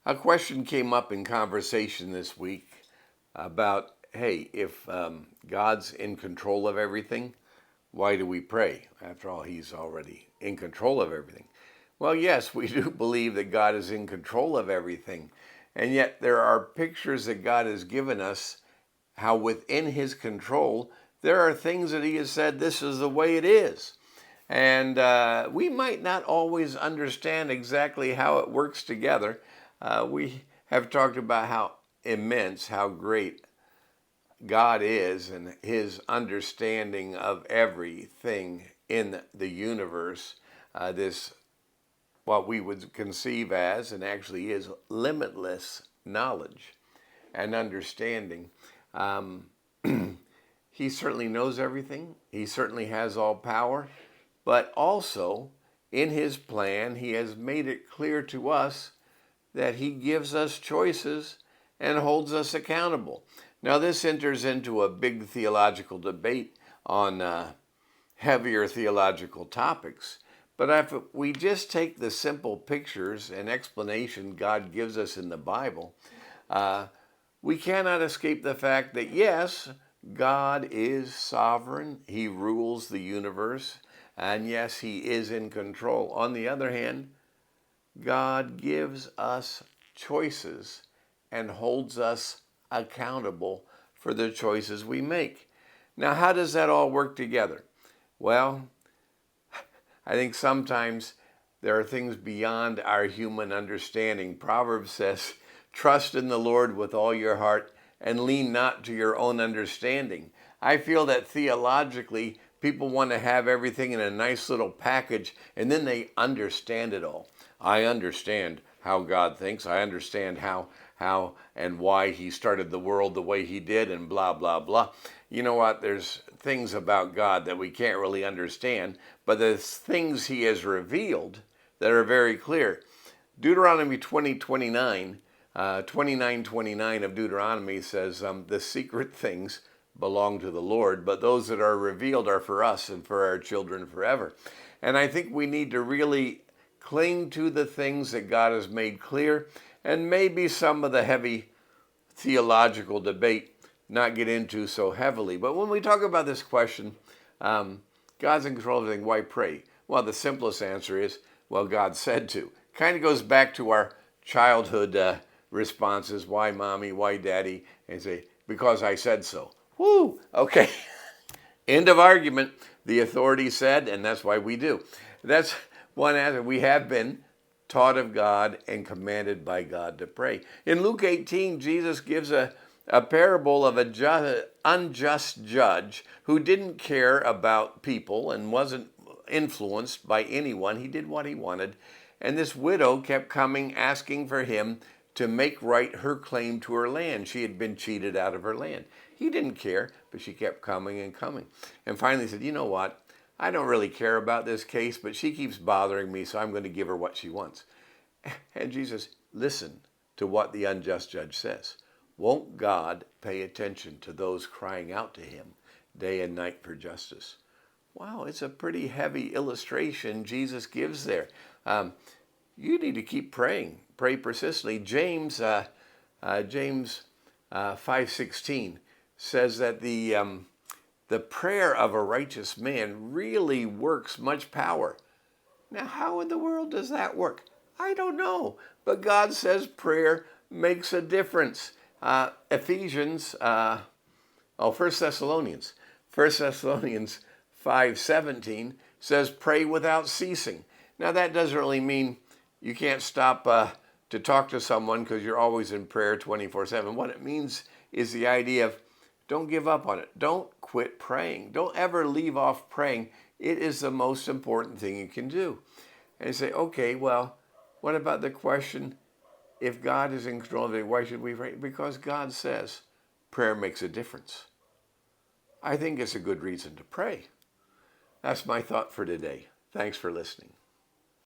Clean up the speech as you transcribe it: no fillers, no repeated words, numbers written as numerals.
A question came up in conversation this week about, hey, if God's in control of everything, why do we pray? After all, he's already in control of everything. Well, yes, we do believe that God is in control of everything. And yet there are pictures that God has given us how within his control, there are things that he has said, this is the way it is. And we might not always understand exactly how it works together. We have talked about how immense, how great God is and his understanding of everything in the universe. This, what we would conceive as, and actually is, limitless knowledge and understanding. He certainly knows everything. He certainly has all power. But also, in his plan, he has made it clear to us that he gives us choices and holds us accountable. Now, this enters into a big theological debate on heavier theological topics. But if we just take the simple pictures and explanation God gives us in the Bible, we cannot escape the fact that, yes, God is sovereign. He rules the universe. And yes, he is in control. On the other hand, God gives us choices and holds us accountable for the choices we make. Now, how does that all work together? Well, I think sometimes there are things beyond our human understanding. Proverbs says, trust in the Lord with all your heart and lean not to your own understanding. I feel that theologically, people want to have everything in a nice little package and then they understand it all. I understand how God thinks. I understand how and why he started the world the way he did and blah, blah, blah. You know what? There's things about God that we can't really understand, but there's things he has revealed that are very clear. Deuteronomy 29 of Deuteronomy says, the secret things belong to the Lord, but those that are revealed are for us and for our children forever. And I think we need to really cling to the things that God has made clear, and maybe some of the heavy theological debate not get into so heavily. But when we talk about this question, God's in control of everything, why pray? Well, the simplest answer is, well, God said to. Kind of goes back to our childhood responses, why mommy, why daddy, and say, because I said so. Whoo, okay. End of argument. The authority said, and that's why we do. That's one answer. We have been taught of God and commanded by God to pray. In Luke 18, Jesus gives a parable of an unjust judge who didn't care about people and wasn't influenced by anyone. He did what he wanted. And this widow kept coming, asking for him to make right her claim to her land. She had been cheated out of her land. He didn't care, but she kept coming and coming. And finally said, you know what? I don't really care about this case, but she keeps bothering me, so I'm going to give her what she wants. And Jesus, listen to what the unjust judge says. Won't God pay attention to those crying out to him day and night for justice? Wow, it's a pretty heavy illustration Jesus gives there. You need to keep praying. Pray persistently. James 5:16 says that the prayer of a righteous man really works much power. Now, how in the world does that work? I don't know. But God says prayer makes a difference. First Thessalonians 5:17 says pray without ceasing. Now, that doesn't really mean you can't stop to talk to someone because you're always in prayer 24/7. What it means is the idea of don't give up on it. Don't quit praying. Don't ever leave off praying. It is the most important thing you can do. And you say, okay, well, what about the question, if God is in control of it, why should we pray? Because God says prayer makes a difference. I think it's a good reason to pray. That's my thought for today. Thanks for listening.